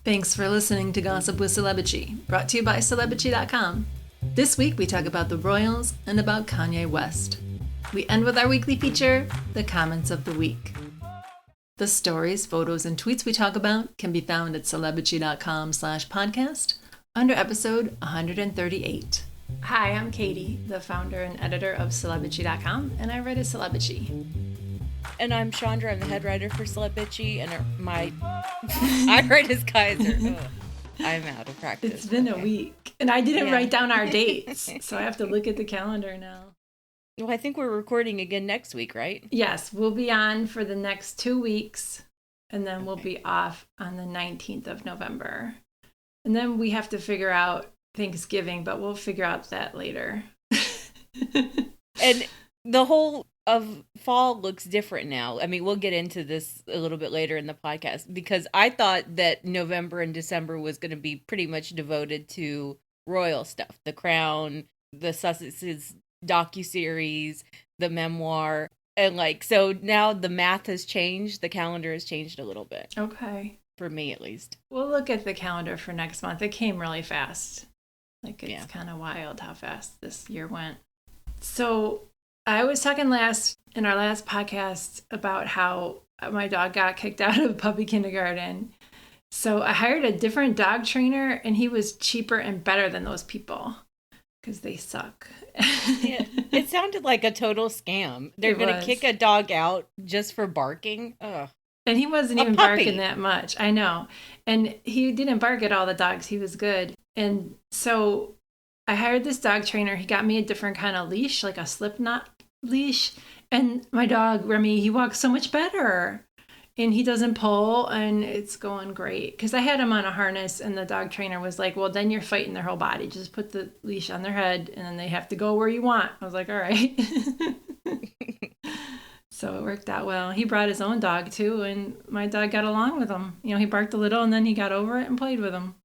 Thanks for listening to Gossip with Celebrity, brought to you by Celebrity.com. This week we talk about the royals and about Kanye West. We end with our weekly feature, the comments of the week. The stories, photos, and tweets we talk about can be found at Celebrity.com/podcast under episode 138. Hi, I'm Katie, the founder and editor of Celebrity.com, and I write at Celebrity. And I'm Chandra, I'm the head writer for Celebrity, and I write as Kaiser. Ugh, I'm out of practice. It's been a week, and I didn't write down our dates, so I have to look at the calendar now. Well, I think we're recording again next week, right? Yes, we'll be on for the next 2 weeks, and then we'll be off on the 19th of November. And then we have to figure out Thanksgiving, but we'll figure out that later. And the whole of fall looks different now. I mean, we'll get into this a little bit later in the podcast, because I thought that November and December was going to be pretty much devoted to royal stuff. The Crown, the Sussex's docuseries, the memoir. And so now the math has changed. The calendar has changed a little bit. Okay. For me, at least. We'll look at the calendar for next month. It came really fast. It's kind of wild how fast this year went. So I was talking in our last podcast about how my dog got kicked out of puppy kindergarten. So I hired a different dog trainer, and he was cheaper and better than those people because they suck. Yeah, it sounded like a total scam. They're going to kick a dog out just for barking. Ugh. And he wasn't even barking that much. I know. And he didn't bark at all the dogs. He was good. And so I hired this dog trainer. He got me a different kind of leash, like a slip knot leash. And my dog, Remy, he walks so much better. And he doesn't pull, and it's going great. Because I had him on a harness, and the dog trainer was like, well, then you're fighting their whole body. Just put the leash on their head, and then they have to go where you want. I was like, all right. So it worked out well. He brought his own dog, too, and my dog got along with him. He barked a little, and then he got over it and played with him.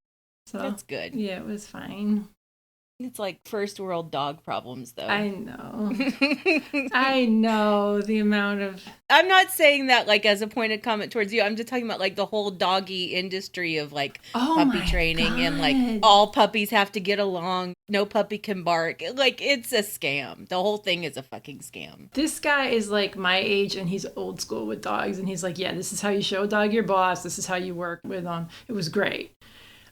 So that's good. Yeah, it was fine. It's like first world dog problems, though. I know. I know the amount of... I'm not saying that as a pointed comment towards you. I'm just talking about the whole doggy industry of puppy training. God. And all puppies have to get along. No puppy can bark. It's a scam. The whole thing is a fucking scam. This guy is my age, and he's old school with dogs. And he's like, yeah, this is how you show a dog your boss. This is how you work with them. It was great.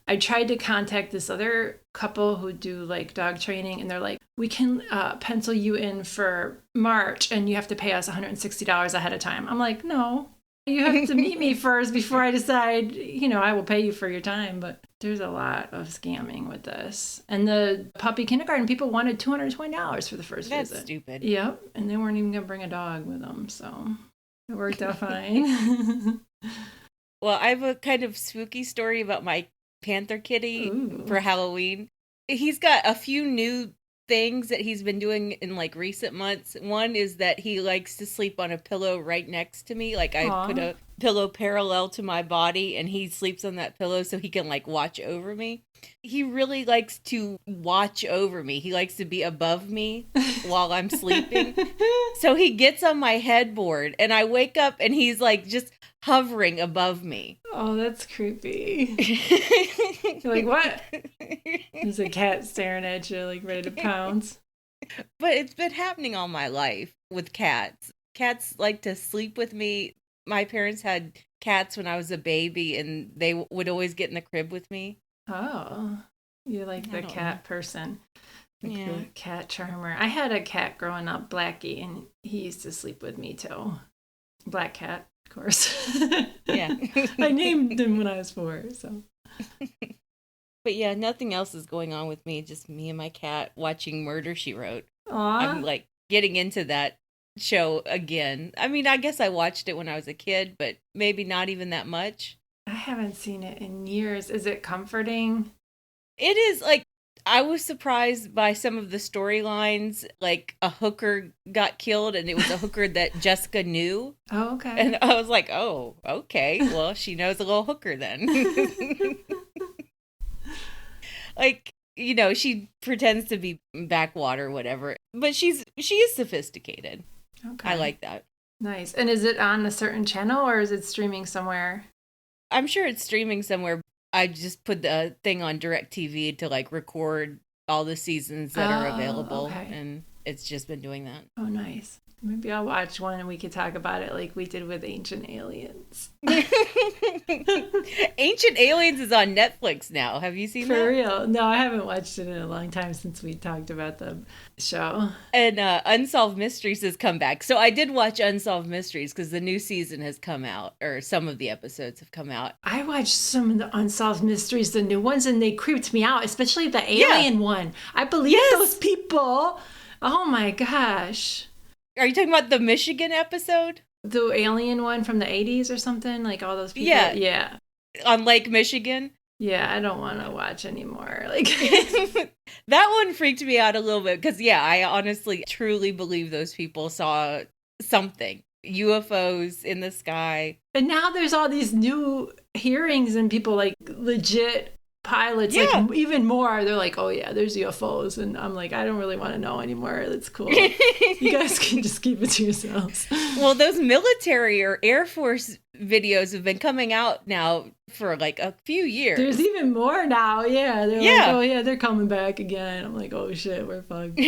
I tried to contact this other couple who do dog training, and they're like, we can pencil you in for March, and you have to pay us $160 ahead of time. I'm like, no, you have to meet me first before I decide, I will pay you for your time. But there's a lot of scamming with this. And the puppy kindergarten people wanted $220 for the first visit. That's stupid. Yep. And they weren't even going to bring a dog with them. So it worked out fine. Well, I have a kind of spooky story about my Panther kitty. Ooh. For Halloween. He's got a few new things that he's been doing in recent months. One is that he likes to sleep on a pillow right next to me. I put a pillow parallel to my body, and he sleeps on that pillow so he can watch over me. He really likes to watch over me. He likes to be above me while I'm sleeping. So he gets on my headboard, and I wake up, and he's just hovering above me. Oh, that's creepy. You're like, what? There's a cat staring at you, ready to pounce. But it's been happening all my life with cats. Cats like to sleep with me. My parents had cats when I was a baby, and they would always get in the crib with me. Oh, you're the cat person. The cat charmer. I had a cat growing up, Blackie, and he used to sleep with me too. Black cat, of course. Yeah. I named him when I was 4, so. But yeah, nothing else is going on with me. Just me and my cat watching Murder, She Wrote. Aww. I'm getting into that show again. I mean, I guess I watched it when I was a kid, but maybe not even that much. I haven't seen it in years. Is it comforting? It is. I was surprised by some of the storylines. A hooker got killed, and it was a hooker that Jessica knew. Oh, okay. And I was like, oh, okay. Well, she knows a little hooker then. She pretends to be backwater, whatever. But she is sophisticated. Okay. I like that. Nice. And is it on a certain channel, or is it streaming somewhere? I'm sure it's streaming somewhere. I just put the thing on DirecTV to like record all the seasons that are available. Okay. And it's just been doing that. Oh, nice. Maybe I'll watch one and we could talk about it like we did with Ancient Aliens. Ancient Aliens is on Netflix now. Have you seen that? For real? No, I haven't watched it in a long time since we talked about the show. And Unsolved Mysteries has come back. So I did watch Unsolved Mysteries because the new season has come out, or some of the episodes have come out. I watched some of the Unsolved Mysteries, the new ones, and they creeped me out, especially the alien one. I believe those people. Oh my gosh. Are you talking about the Michigan episode? The alien one from the 80s or something? Like all those people? Yeah. On Lake Michigan? Yeah, I don't want to watch anymore. Like that one freaked me out a little bit because, I honestly truly believe those people saw something. UFOs in the sky. And now there's all these new hearings and people like legit pilots, like even more. They're like, oh yeah, there's UFOs. And I'm like, I don't really want to know anymore. That's cool. You guys can just keep it to yourselves. Well, those military or Air Force videos have been coming out now for like a few years. There's even more now. Yeah. They're like, oh yeah, they're coming back again. I'm like, oh shit, we're fucked.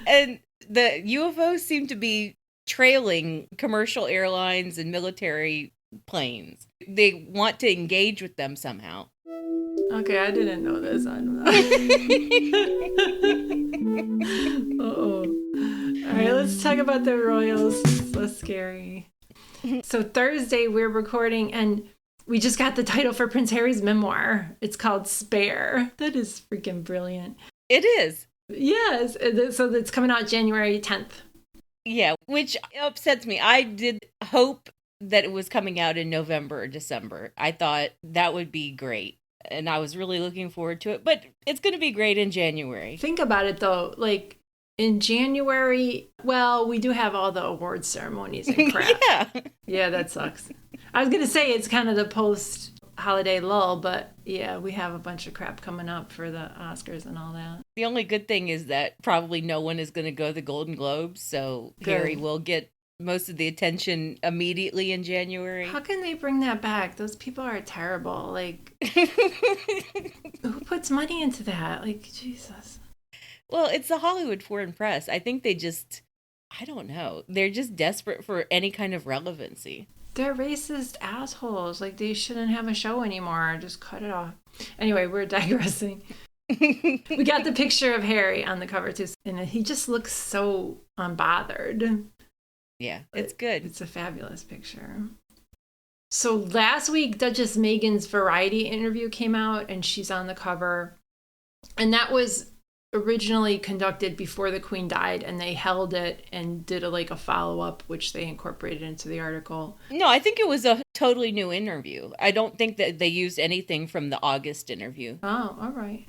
And the UFOs seem to be trailing commercial airlines and military planes. They want to engage with them somehow. Okay, I didn't know this. I don't know. Uh-oh. All right, let's talk about the royals. It's less scary. So Thursday, we're recording, and we just got the title for Prince Harry's memoir. It's called Spare. That is freaking brilliant. It is. Yes. So it's coming out January 10th. Yeah, which upsets me. I did hope that it was coming out in November or December. I thought that would be great. And I was really looking forward to it. But it's going to be great in January. Think about it, though. Like, in January, well, we do have all the award ceremonies and crap. Yeah, that sucks. I was going to say it's kind of the post-holiday lull, but yeah, we have a bunch of crap coming up for the Oscars and all that. The only good thing is that probably no one is going to go to the Golden Globes, so good. Harry will get most of the attention immediately in January. How can they bring that back? Those people are terrible. Like, who puts money into that? Like, Jesus. Well, it's the Hollywood Foreign Press. I think they just, I don't know. They're just desperate for any kind of relevancy. They're racist assholes. Like, they shouldn't have a show anymore. Just cut it off. Anyway, we're digressing. We got the picture of Harry on the cover, too. And he just looks so unbothered. Yeah, it's good. It's a fabulous picture. So last week, Duchess Meghan's Variety interview came out, and she's on the cover. And that was originally conducted before the Queen died, and they held it and did a follow-up, which they incorporated into the article. No, I think it was a totally new interview. I don't think that they used anything from the August interview. Oh, all right.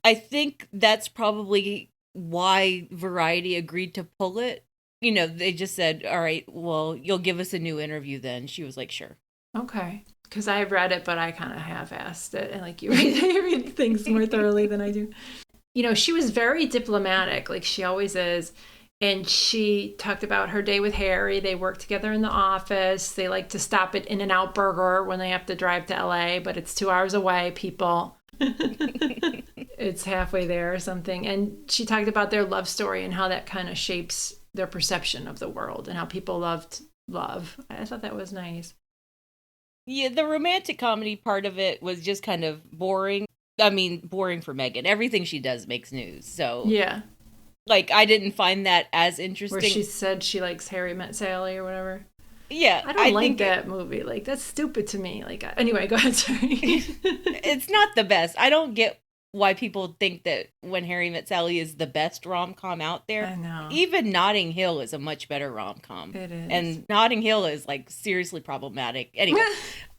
I think that's probably why Variety agreed to pull it. You know, they just said, all right, well, you'll give us a new interview then. She was like, sure. Okay. Because I read it, but I kind of half-assed it. And like you read things more thoroughly than I do. You know, she was very diplomatic, like she always is. And she talked about her day with Harry. They work together in the office. They like to stop at In-N-Out Burger when they have to drive to LA, but it's 2 hours away, people. It's halfway there or something. And she talked about their love story and how that kind of shapes their perception of the world and how people loved love. I thought that was nice. Yeah, the romantic comedy part of it was just kind of boring. I mean, boring for Meghan. Everything she does makes news. So yeah, like I didn't find that as interesting. Where she said she likes Harry Met Sally or whatever. Yeah, I don't like that movie. Like that's stupid to me. Like anyway, go ahead. Sorry. It's not the best. I don't get why people think that When Harry Met Sally is the best rom-com out there. I know. Even Notting Hill is a much better rom-com. It is. And Notting Hill is like seriously problematic. Anyway,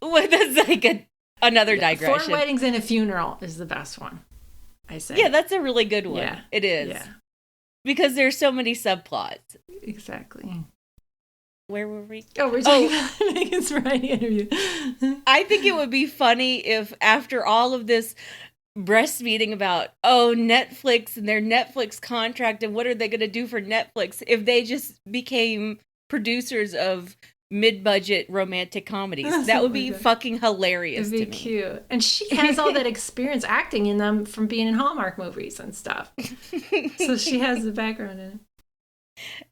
that's like another digression. 4 Weddings and a Funeral is the best one, I say. Yeah, that's a really good one. Yeah. It is. Yeah. Because there's so many subplots. Exactly. Where were we? Oh, we're talking about Meghan's Variety interview. I think it would be funny if after all of this breastfeeding about, Netflix and their Netflix contract and what are they going to do for Netflix, if they just became producers of mid-budget romantic comedies. That would be fucking hilarious to me. It'd be cute. And she has all that experience acting in them from being in Hallmark movies and stuff. So she has the background in it.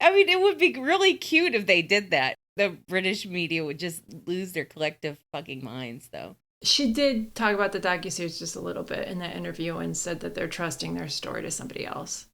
I mean, it would be really cute if they did that. The British media would just lose their collective fucking minds, though. She did talk about the docuseries just a little bit in that interview and said that they're trusting their story to somebody else.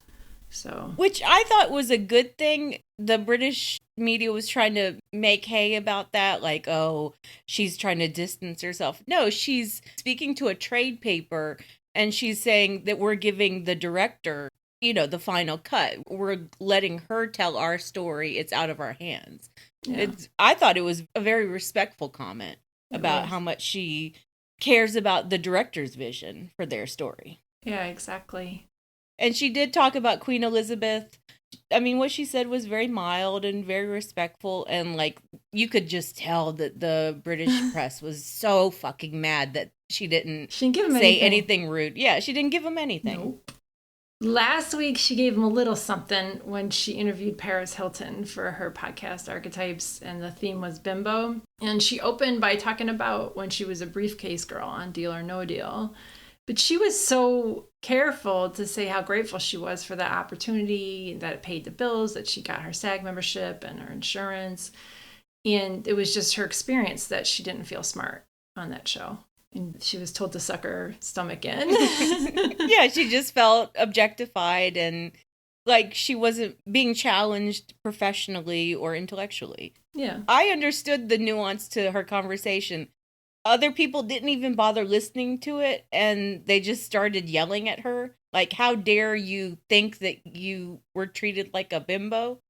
So, which I thought was a good thing. The British media was trying to make hay about that, like, oh, she's trying to distance herself. No, she's speaking to a trade paper, and she's saying that we're giving the director, the final cut. We're letting her tell our story. It's out of our hands. Yeah. I thought it was a very respectful comment about how much she cares about the director's vision for their story. Yeah, exactly. And she did talk about Queen Elizabeth. I mean, what she said was very mild and very respectful. And, like, you could just tell that the British press was so fucking mad that she didn't say anything rude. Yeah, she didn't give him anything. Nope. Last week, she gave him a little something when she interviewed Paris Hilton for her podcast, Archetypes, and the theme was bimbo. And she opened by talking about when she was a briefcase girl on Deal or No Deal. But she was so careful to say how grateful she was for that opportunity, that it paid the bills, that she got her SAG membership and her insurance. And it was just her experience that she didn't feel smart on that show. And she was told to suck her stomach in. Yeah, she just felt objectified and like she wasn't being challenged professionally or intellectually. Yeah. I understood the nuance to her conversation. Other people didn't even bother listening to it, and they just started yelling at her. Like, how dare you think that you were treated like a bimbo?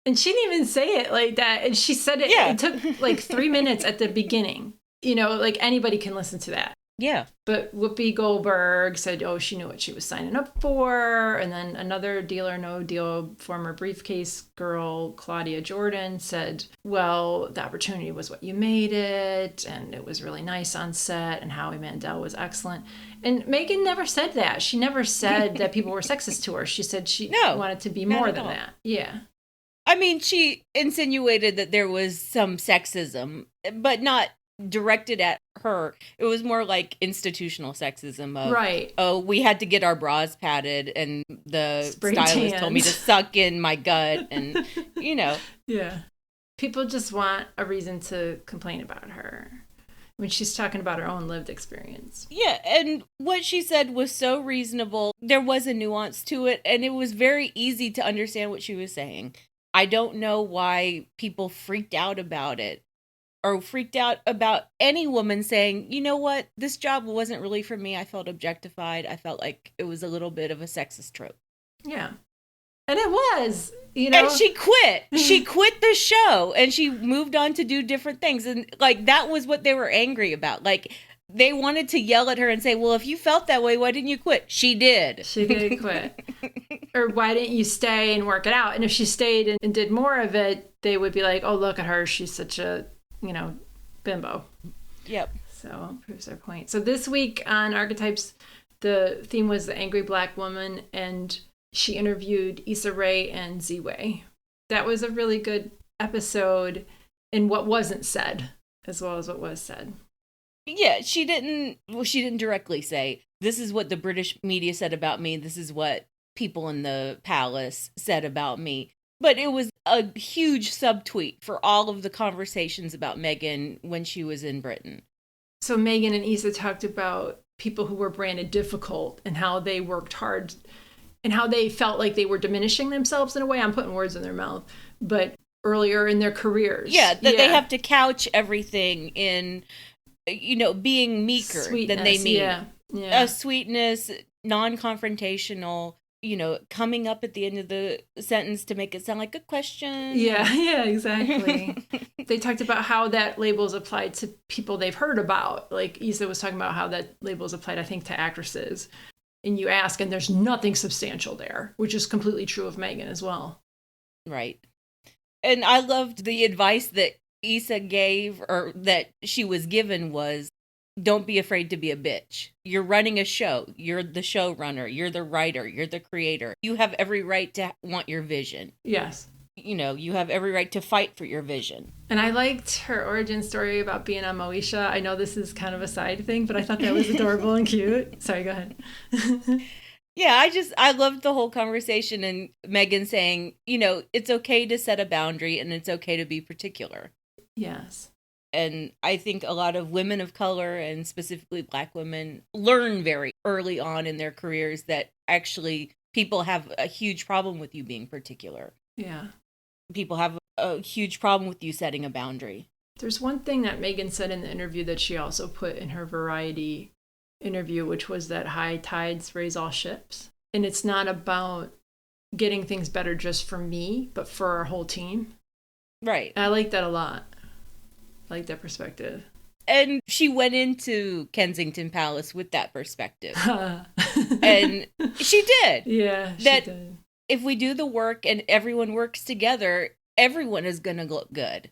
And she didn't even say it like that. And she said it, it took like 3 minutes at the beginning. Like anybody can listen to that. Yeah. But Whoopi Goldberg said, she knew what she was signing up for. And then another Deal or No Deal former briefcase girl, Claudia Jordan, said, well, the opportunity was what you made it. And it was really nice on set. And Howie Mandel was excellent. And Meghan never said that. She never said that people were sexist to her. She said she wanted to be more than that. Yeah. I mean, she insinuated that there was some sexism, but not directed at her. It was more like institutional sexism of, right. Oh, we had to get our bras padded and the stylist told me to suck in my gut and, Yeah. People just want a reason to complain about her when she's talking about her own lived experience. Yeah, and what she said was so reasonable. There was a nuance to it, and it was very easy to understand what she was saying. I don't know why people freaked out about it or freaked out about any woman saying, you know what, this job wasn't really for me. I felt objectified. I felt like it was a little bit of a sexist trope. Yeah. And it was, And she quit. She quit the show and she moved on to do different things. And like, that was what they were angry about. Like, they wanted to yell at her and say, well, if you felt that way, why didn't you quit? She did. She did quit. Or why didn't you stay and work it out? And if she stayed and did more of it, they would be like, oh, look at her. She's such a, bimbo. Yep. So proves their point. So this week on Archetypes, the theme was the angry black woman, and she interviewed Issa Rae and Z-Way. That was a really good episode in what wasn't said, as well as what was said. Yeah, she didn't directly say, this is what the British media said about me. This is what people in the palace said about me. But it was a huge subtweet for all of the conversations about Meghan when she was in Britain. So Meghan and Issa talked about people who were branded difficult and how they worked hard and how they felt like they were diminishing themselves in a way. I'm putting words in their mouth, but earlier in their careers. Yeah, that they have to couch everything in, being meeker than they mean. Yeah. Sweetness, non-confrontational, coming up at the end of the sentence to make it sound like a question. Yeah, exactly. They talked about how that label is applied to people they've heard about. Like Issa was talking about how that label is applied, I think, to actresses. And you ask, and there's nothing substantial there, which is completely true of Meghan as well. Right. And I loved the advice that Issa gave, or that she was given, was, don't be afraid to be a bitch. You're running a show. You're the showrunner. You're the writer. You're the creator. You have every right to want your vision. Yes. you have every right to fight for your vision. And I liked her origin story about being on Moesha. I know this is kind of a side thing, but I thought that was adorable and cute. Sorry, go ahead. Yeah, I loved the whole conversation and Meghan saying, it's okay to set a boundary and it's okay to be particular. Yes. And I think a lot of women of color and specifically Black women learn very early on in their careers that actually people have a huge problem with you being particular. Yeah. People have a huge problem with you setting a boundary. There's one thing that Meghan said in the interview that she also put in her Variety interview, which was that high tides raise all ships. And it's not about getting things better just for me, but for our whole team. Right. And I like that a lot. I like that perspective. And she went into Kensington Palace with that perspective. And she did. Yeah, she did. If we do the work and everyone works together, everyone is going to look good.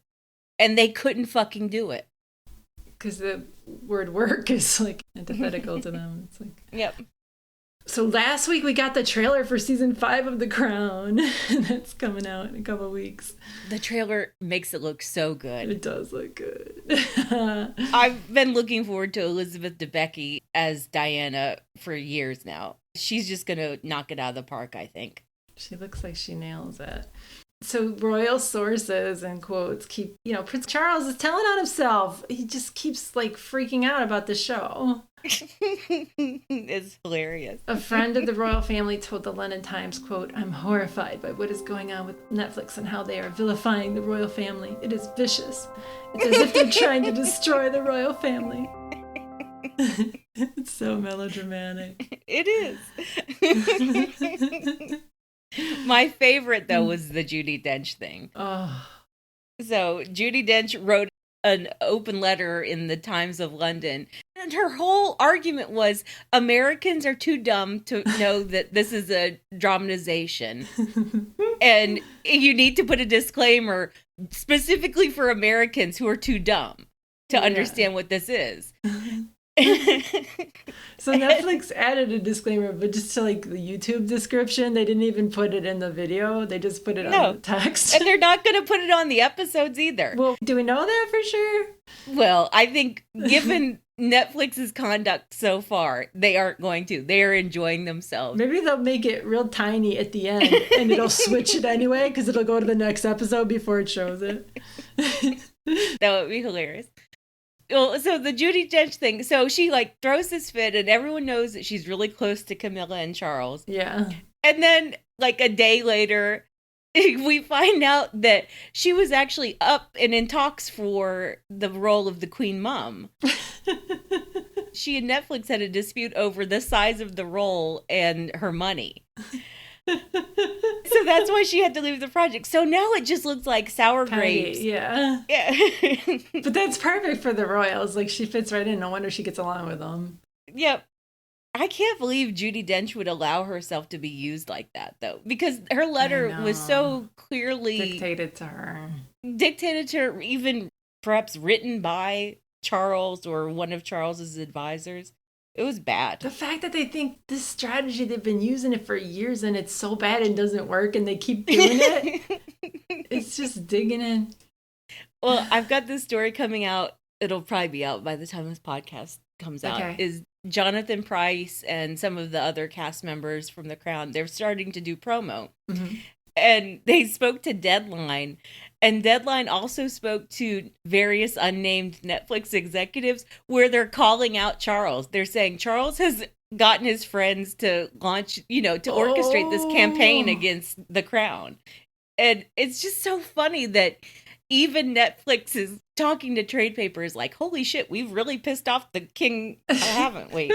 And they couldn't fucking do it. Because the word work is like antithetical to them. It's like, yep. So last week we got the trailer for season 5 of The Crown. And that's coming out in a couple of weeks. The trailer makes it look so good. It does look good. I've been looking forward to Elizabeth Debicki as Diana for years now. She's just going to knock it out of the park, I think. She looks like she nails it. So royal sources and quotes keep, Prince Charles is telling on himself. He just keeps freaking out about the show. It's hilarious. A friend of the royal family told the London Times, quote, "I'm horrified by what is going on with Netflix and how they are vilifying the royal family. It is vicious. It's as if they're trying to destroy the royal family." It's so melodramatic. It is. My favorite, though, was the Judi Dench thing. Oh. So Judi Dench wrote an open letter in the Times of London, and her whole argument was Americans are too dumb to know that this is a dramatization. And you need to put a disclaimer specifically for Americans who are too dumb to understand what this is. So Netflix added a disclaimer, but just to the YouTube description, they didn't even put it in the video. They just put it on the text. And they're not going to put it on the episodes either. Well, do we know that for sure? Well, I think given Netflix's conduct so far, they aren't going to. They are enjoying themselves. Maybe they'll make it real tiny at the end and it'll switch it anyway because it'll go to the next episode before it shows it. That would be hilarious. Well, so the Judi Dench thing, so she throws this fit and everyone knows that she's really close to Camilla and Charles. Yeah. And then a day later, we find out that she was actually up and in talks for the role of the Queen Mum. She and Netflix had a dispute over the size of the role and her money. So that's why she had to leave the project. So now it just looks like sour grapes. Yeah. Yeah. But that's perfect for the royals. She fits right in. No wonder she gets along with them. Yep. I can't believe Judi Dench would allow herself to be used like that, though, because her letter was so clearly dictated to her, even perhaps written by Charles or one of Charles's advisors. It was bad. The fact that they think this strategy, they've been using it for years and it's so bad and doesn't work and they keep doing it. It's just digging in. Well, I've got this story coming out. It'll probably be out by the time this podcast comes out. Is Jonathan Pryce and some of the other cast members from The Crown, they're starting to do promo. Mm-hmm. And they spoke to Deadline. And Deadline also spoke to various unnamed Netflix executives where they're calling out Charles. They're saying Charles has gotten his friends to launch, to orchestrate this campaign against The Crown. And it's just so funny that even Netflix is talking to trade papers like, holy shit, we've really pissed off the king, haven't we?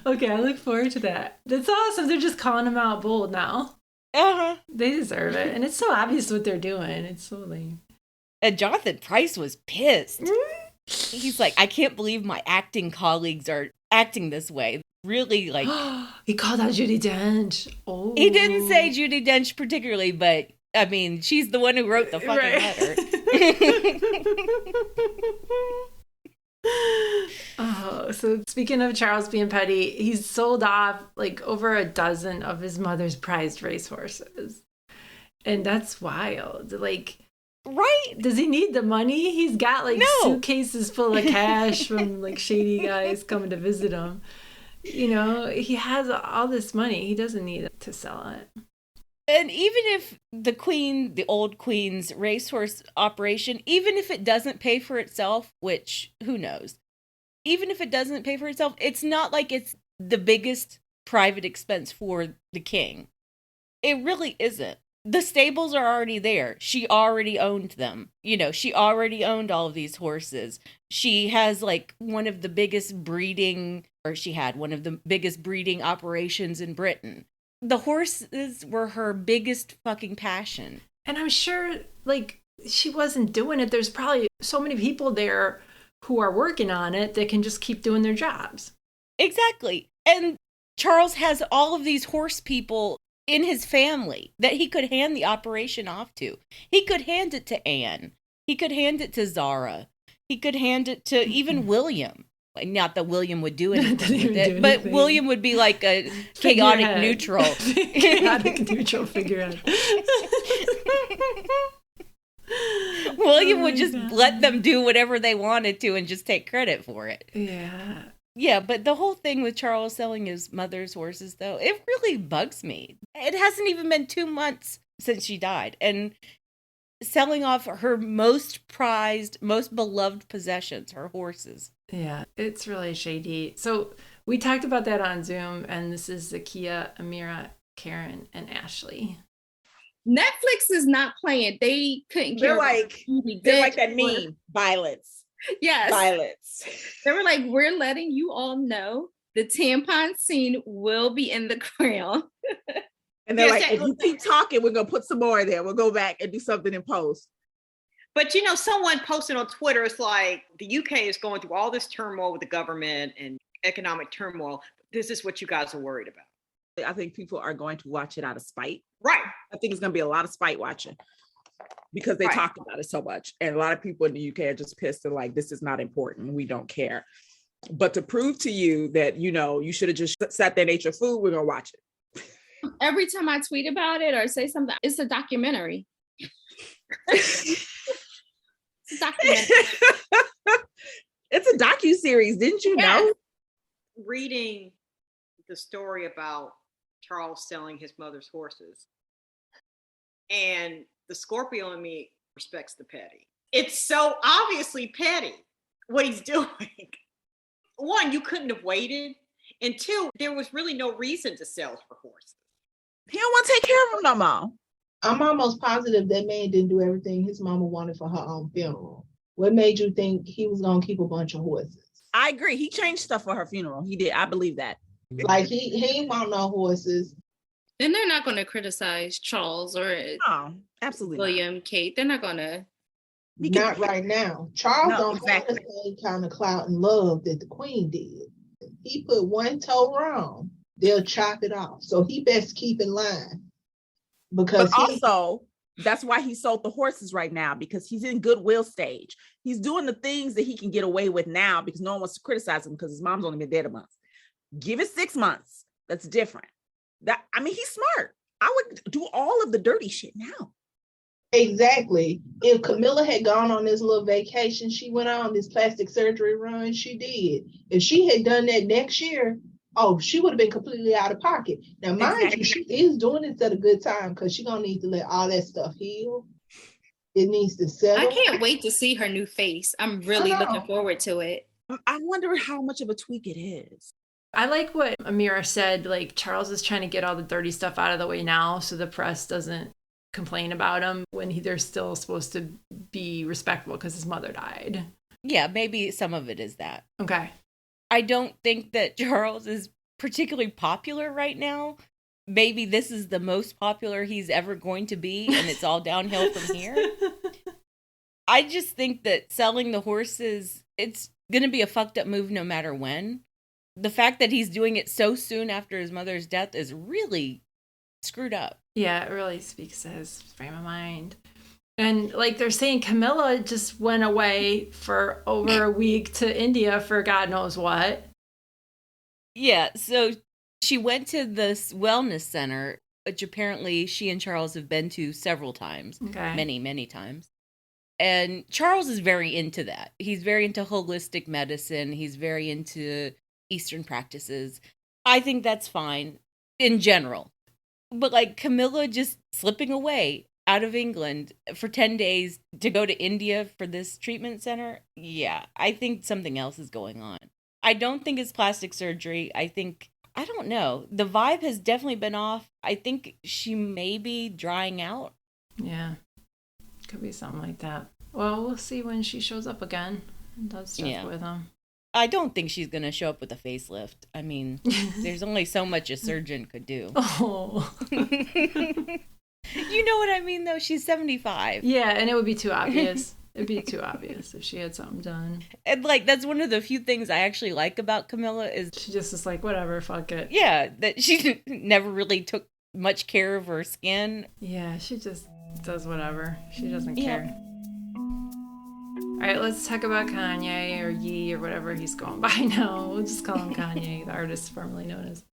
Okay, I look forward to that. That's awesome. They're just calling him out bold now. Uh-huh. They deserve it. And it's so obvious what they're doing. It's so lame. And Jonathan Pryce was pissed. He's like, I can't believe my acting colleagues are acting this way. Really, He called out Judi Dench. Oh. He didn't say Judi Dench particularly, but, I mean, she's the one who wrote the fucking letter. Oh, so speaking of Charles being petty, he's sold off over a dozen of his mother's prized racehorses. And that's wild. Like, right? Does he need the money? He's got like suitcases full of cash from like shady guys coming to visit him. He has all this money. He doesn't need to sell it. And even if the old queen's racehorse operation, even if it doesn't pay for itself, which who knows, even if it doesn't pay for itself, it's not like it's the biggest private expense for the king. It really isn't. The stables are already there. She already owned them. She already owned all of these horses. She has like one of the biggest breeding, or she had one of the biggest breeding operations in Britain. The horses were her biggest fucking passion. And I'm sure like she wasn't doing it. There's probably so many people there who are working on it that can just keep doing their jobs. Exactly. And Charles has all of these horse people in his family that he could hand the operation off to. He could hand it to Anne. He could hand it to Zara. He could hand it to even William. Not that William would do anything with it, but William would be like a chaotic neutral. Chaotic neutral figurehead. William would just let them do whatever they wanted to and just take credit for it. Yeah. Yeah, but the whole thing with Charles selling his mother's horses, though, it really bugs me. It hasn't even been 2 months since she died. And selling off her most prized, most beloved possessions, her horses. Yeah, it's really shady. So we talked about that on Zoom, and this is Zakiya, Amira, Karen, and Ashley. Netflix is not playing. They couldn't care. They're like that meme, violence. Yes. Violence. They were like, we're letting you all know the tampon scene will be in the Crown. And they're like, if you keep talking, we're going to put some more in there. We'll go back and do something in post. But, someone posted on Twitter, it's like the UK is going through all this turmoil with the government and economic turmoil. This is what you guys are worried about. I think people are going to watch it out of spite. Right. I think it's going to be a lot of spite watching because they talked about it so much. And a lot of people in the UK are just pissed and like, this is not important. We don't care. But to prove to you that, you should have just sat there and ate your food, we're going to watch it. Every time I tweet about it or say something, it's a documentary. It's a documentary. It's a docuseries, didn't you know? Reading the story about Charles selling his mother's horses, and the Scorpio in me respects the petty. It's so obviously petty what he's doing. One, you couldn't have waited, and two, there was really no reason to sell her horses. He don't want to take care of them no more. I'm almost positive that man didn't do everything his mama wanted for her own funeral. What made you think he was going to keep a bunch of horses? I agree. He changed stuff for her funeral. He did. I believe that. Like he ain't want no horses. Then they're not going to criticize Charles or absolutely William, not. Kate. They're not going to. Not right now. Charles don't have the same kind of clout and love that the Queen did. He put one toe wrong, they'll chop it off. So he best keep in line. Because also, that's why he sold the horses right now, because he's in goodwill stage. He's doing the things that he can get away with now because no one wants to criticize him because his mom's only been dead a month. Give it 6 months. That's different. He's smart. I would do all of the dirty shit now. Exactly. If Camilla had gone on this little vacation, she went on this plastic surgery run, she did. If she had done that next year, she would have been completely out of pocket. Now, mind you, she is doing this at a good time because she's going to need to let all that stuff heal. It needs to settle. I can't wait to see her new face. I'm really looking forward to it. I wonder how much of a tweak it is. I like what Amira said, like Charles is trying to get all the dirty stuff out of the way now so the press doesn't complain about him when they're still supposed to be respectful because his mother died. Yeah, maybe some of it is that. Okay. I don't think that Charles is particularly popular right now. Maybe this is the most popular he's ever going to be, and it's all downhill from here. I just think that selling the horses, it's going to be a fucked up move no matter when. The fact that he's doing it so soon after his mother's death is really screwed up. Yeah, it really speaks to his frame of mind. And like they're saying, Camilla just went away for over a week to India for God knows what. Yeah, so she went to this wellness center. which apparently she and Charles have been to several times. Okay. Many, many times. And Charles is very into that. He's very into holistic medicine. He's very into Eastern practices. I think that's fine in general. But like Camilla just slipping away out of England for 10 days to go to India for this treatment center. Yeah, I think something else is going on. I don't think it's plastic surgery. I don't know. The vibe has definitely been off. I think she may be drying out. Yeah. Could be something like that. Well, we'll see when she shows up again and does stuff with him. I don't think she's going to show up with a facelift. I mean, there's only so much a surgeon could do. Oh. You know what I mean, though? She's 75. Yeah, and it would be too obvious. It'd be too obvious if she had something done. And, like, that's one of the few things I actually like about Camilla is... She just is like, whatever, fuck it. Yeah, that she never really took much care of her skin. Yeah, she just does whatever. She doesn't care. All right, let's talk about Kanye or Ye or whatever he's going by now. We'll just call him Kanye, the artist formerly known as.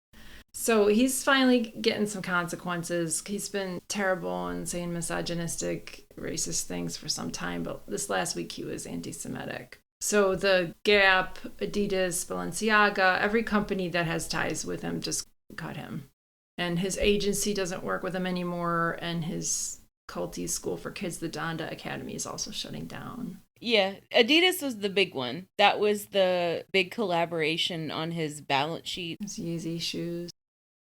So he's finally getting some consequences. He's been terrible and saying misogynistic, racist things for some time, but this last week he was anti-Semitic. So the Gap, Adidas, Balenciaga, every company that has ties with him just cut him. And his agency doesn't work with him anymore, and his culty school for kids, the Donda Academy, is also shutting down. Yeah, Adidas was the big one. That was the big collaboration on his balance sheet. His Yeezy shoes.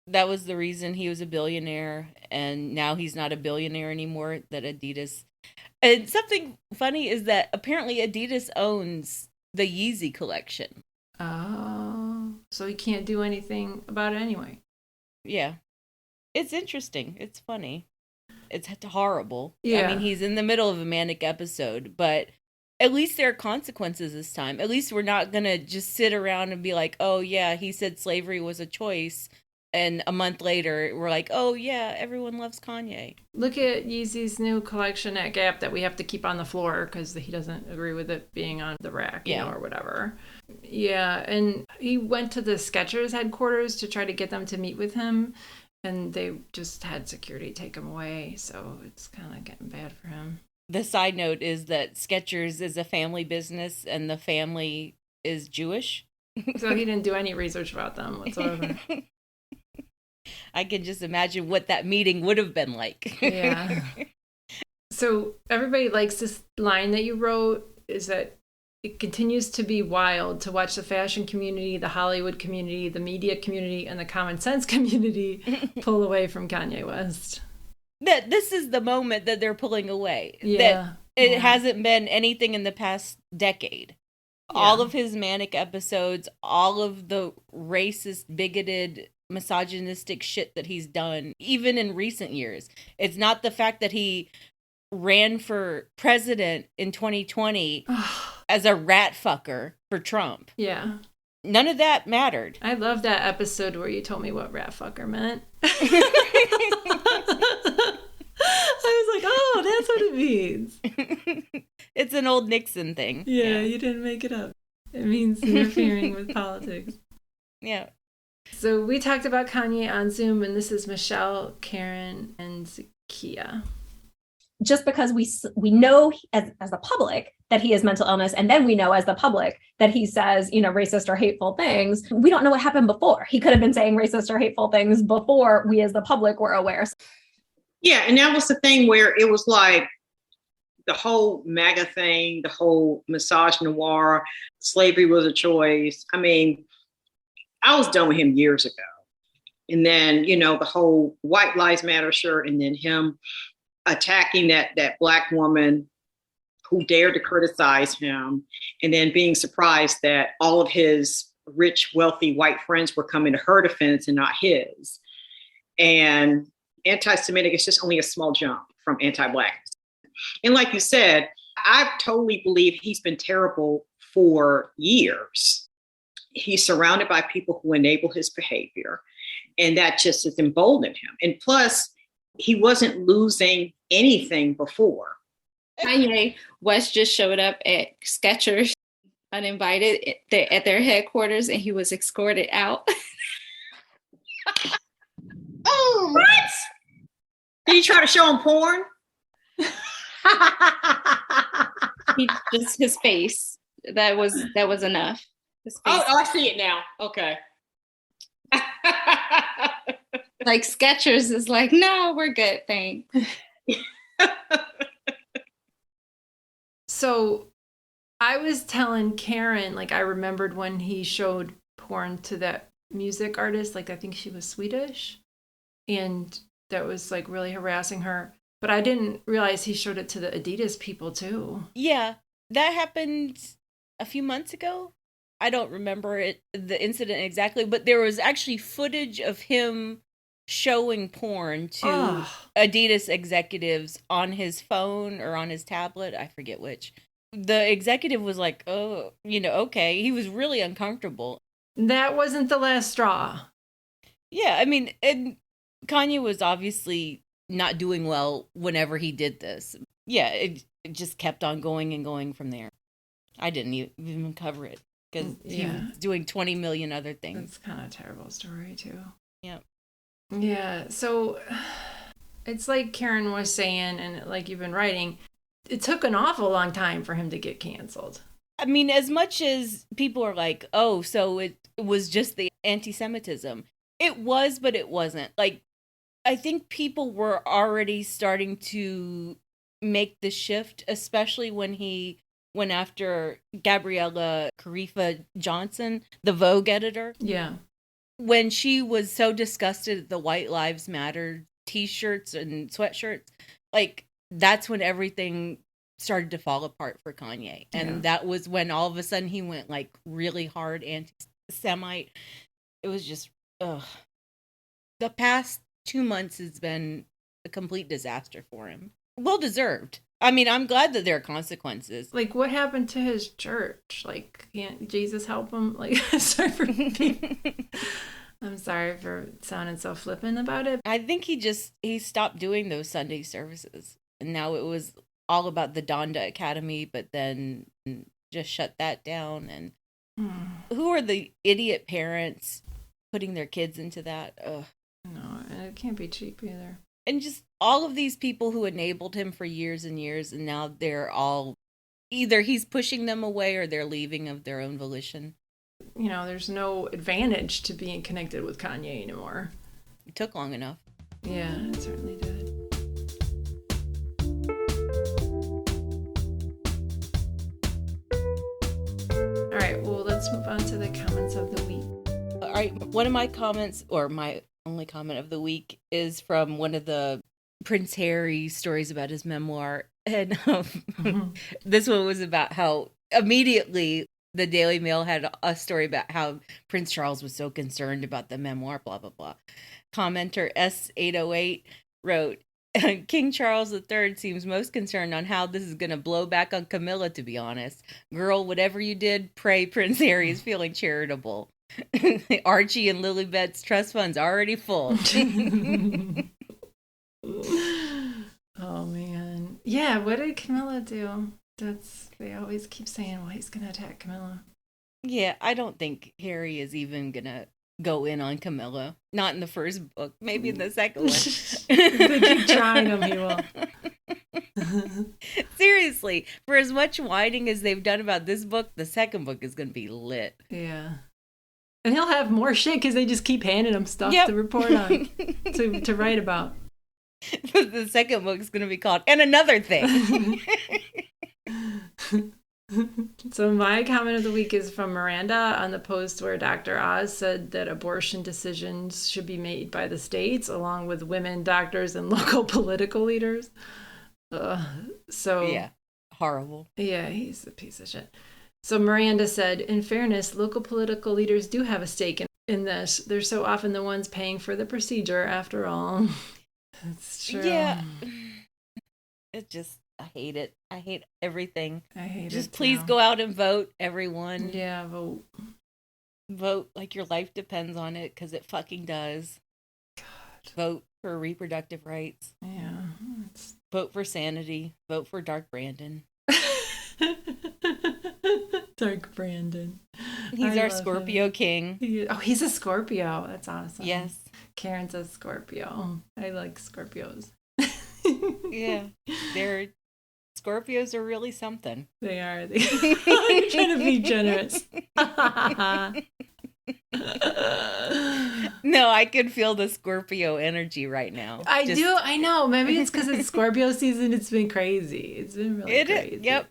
That was the reason he was a billionaire, and now he's not a billionaire anymore, that Adidas... And something funny is that apparently Adidas owns the Yeezy collection. Oh, so he can't do anything about it anyway. Yeah. It's interesting. It's funny. It's horrible. Yeah. I mean, he's in the middle of a manic episode, but at least there are consequences this time. At least we're not going to just sit around and be like, oh, yeah, he said slavery was a choice. And a month later, we're like, oh, yeah, everyone loves Kanye. Look at Yeezy's new collection at Gap that we have to keep on the floor because he doesn't agree with it being on the rack, or whatever. Yeah, and he went to the Skechers headquarters to try to get them to meet with him, and they just had security take him away, so it's kind of getting bad for him. The side note is that Skechers is a family business, and the family is Jewish. So he didn't do any research about them whatsoever. I can just imagine what that meeting would have been like. Yeah. So everybody likes this line that you wrote, is that it continues to be wild to watch the fashion community, the Hollywood community, the media community, and the common sense community pull away from Kanye West. That this is the moment that they're pulling away. Yeah. That it hasn't been anything in the past decade. Yeah. All of his manic episodes, all of the racist, bigoted, misogynistic shit that he's done, even in recent years. It's not the fact that he ran for president in 2020 as a rat fucker for Trump. Yeah. None of that mattered. I love that episode where you told me what rat fucker meant. I was like, oh, that's what it means. It's an old Nixon thing. Yeah, you didn't make it up. It means interfering with politics. Yeah. So we talked about Kanye on Zoom, and this is Michelle, Karen, and Zakia. Just because we know as the public that he has mental illness, and then we know as the public that he says, racist or hateful things, we don't know what happened before. He could have been saying racist or hateful things before we as the public were aware. Yeah, and that was the thing where it was like the whole MAGA thing, the whole misogynoir, slavery was a choice. I mean, I was done with him years ago. And then, the whole White Lives Matter shirt, and then him attacking that Black woman who dared to criticize him, and then being surprised that all of his rich, wealthy white friends were coming to her defense and not his. And anti-Semitic is just only a small jump from anti-Blackness. And like you said, I totally believe he's been terrible for years. He's surrounded by people who enable his behavior, and that just has emboldened him. And plus, he wasn't losing anything before. Kanye West just showed up at Skechers uninvited at their headquarters, and he was escorted out. Oh, What? Did he try to show him porn? Just his face. That was enough. His face. Oh, I see it now. Okay. Like Skechers is like, no, we're good, thanks. So I was telling Karen, like, I remembered when he showed porn to that music artist, like, I think she was Swedish, and that was like really harassing her. But I didn't realize he showed it to the Adidas people too. Yeah, that happened a few months ago. I don't remember the incident exactly, but there was actually footage of him showing porn to Adidas executives on his phone or on his tablet. I forget which. The executive was like, oh, okay. He was really uncomfortable. That wasn't the last straw. Yeah, I mean, and Kanye was obviously not doing well whenever he did this. Yeah, it just kept on going and going from there. I didn't even cover it because he was doing 20 million other things. It's kind of a terrible story too. Yep. Yeah, so it's like Karen was saying, and like you've been writing, it took an awful long time for him to get canceled. I mean, as much as people are like, oh, so it was just the anti-Semitism. It was, but it wasn't. Like, I think people were already starting to make the shift, especially when he went after Gabriella Carifa Johnson, the Vogue editor. Yeah. When she was so disgusted at the White Lives Matter t-shirts and sweatshirts, like, that's when everything started to fall apart for Kanye. And that was when all of a sudden he went like really hard anti-Semite. It was just, the past 2 months has been a complete disaster for him. Well deserved. I mean, I'm glad that there are consequences. Like, what happened to his church? Like, can't Jesus help him? Like, I'm sorry for sounding so flippant about it. I think he stopped doing those Sunday services. And now it was all about the Donda Academy, but then just shut that down. And who are the idiot parents putting their kids into that? Ugh. No, and it can't be cheap either. And just all of these people who enabled him for years and years, and now they're all, either he's pushing them away or they're leaving of their own volition. There's no advantage to being connected with Kanye anymore. It took long enough. Yeah, it certainly did. All right, well, let's move on to the comments of the week. All right, one of my comments, or my only comment of the week, is from one of the Prince Harry stories about his memoir. And this one was about how immediately the Daily Mail had a story about how Prince Charles was so concerned about the memoir, blah, blah, blah. Commenter S808 wrote, King Charles III seems most concerned on how this is going to blow back on Camilla, to be honest. Girl, whatever you did, pray Prince Harry is feeling charitable. Archie and Lilibet's trust fund's already full. Oh, man. Yeah, what did Camilla do? They always keep saying, well, he's going to attack Camilla. Yeah, I don't think Harry is even going to go in on Camilla. Not in the first book. Maybe in the second one. They keep trying him, he will. Seriously, for as much whining as they've done about this book, the second book is going to be lit. Yeah. And he'll have more shit because they just keep handing him stuff to report on, to write about. The second book is going to be called And Another Thing. So my comment of the week is from Miranda on the post where Dr. Oz said that abortion decisions should be made by the states along with women doctors and local political leaders. Yeah, horrible. Yeah, he's a piece of shit. So Miranda said, in fairness, local political leaders do have a stake in this. They're so often the ones paying for the procedure, after all. That's true. Yeah. I hate it. I hate everything. I hate it. Just please go out and vote, everyone. Yeah, vote. Vote like your life depends on it, because it fucking does. God. Vote for reproductive rights. Yeah. Vote for sanity. Vote for Dark Brandon. Dark Brandon. He's our Scorpio king. He's a Scorpio. That's awesome. Yes. Karen's a Scorpio. I like Scorpios. Yeah. Scorpios are really something. They are. You're trying to be generous. No, I can feel the Scorpio energy right now. I do. I know. Maybe it's because it's Scorpio season. It's been crazy. It's been really crazy. Yep.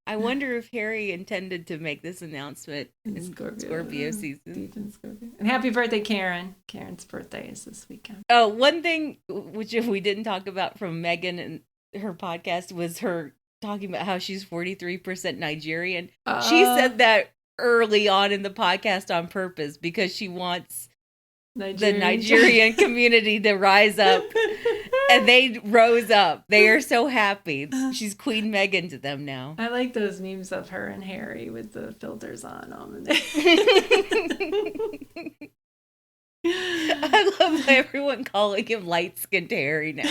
I wonder if Harry intended to make this announcement in Scorpio season. Deep in Scorpio. And happy birthday, Karen. Karen's birthday is this weekend. Oh, one thing which we didn't talk about from Meghan and her podcast was her talking about how she's 43% Nigerian. She said that early on in the podcast on purpose because she wants the Nigerian community to rise up. And they rose up. They are so happy. She's Queen Meghan to them now. I like those memes of her and Harry with the filters on them. I love everyone calling him light-skinned Harry now.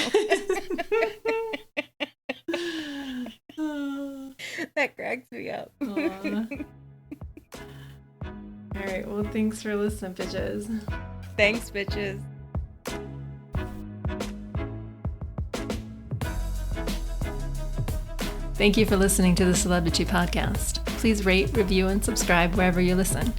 That cracks me up. All right. Well, thanks for listening, bitches. Thanks, bitches. Thank you for listening to the Celebrity Podcast. Please rate, review, and subscribe wherever you listen.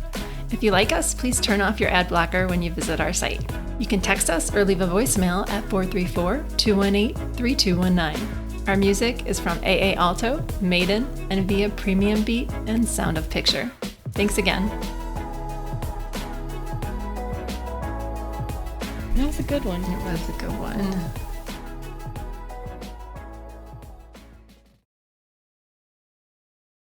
If you like us, please turn off your ad blocker when you visit our site. You can text us or leave a voicemail at 434-218-3219. Our music is from AA Alto, Maiden, and via Premium Beat and Sound of Picture. Thanks again. That was a good one. It was a good one.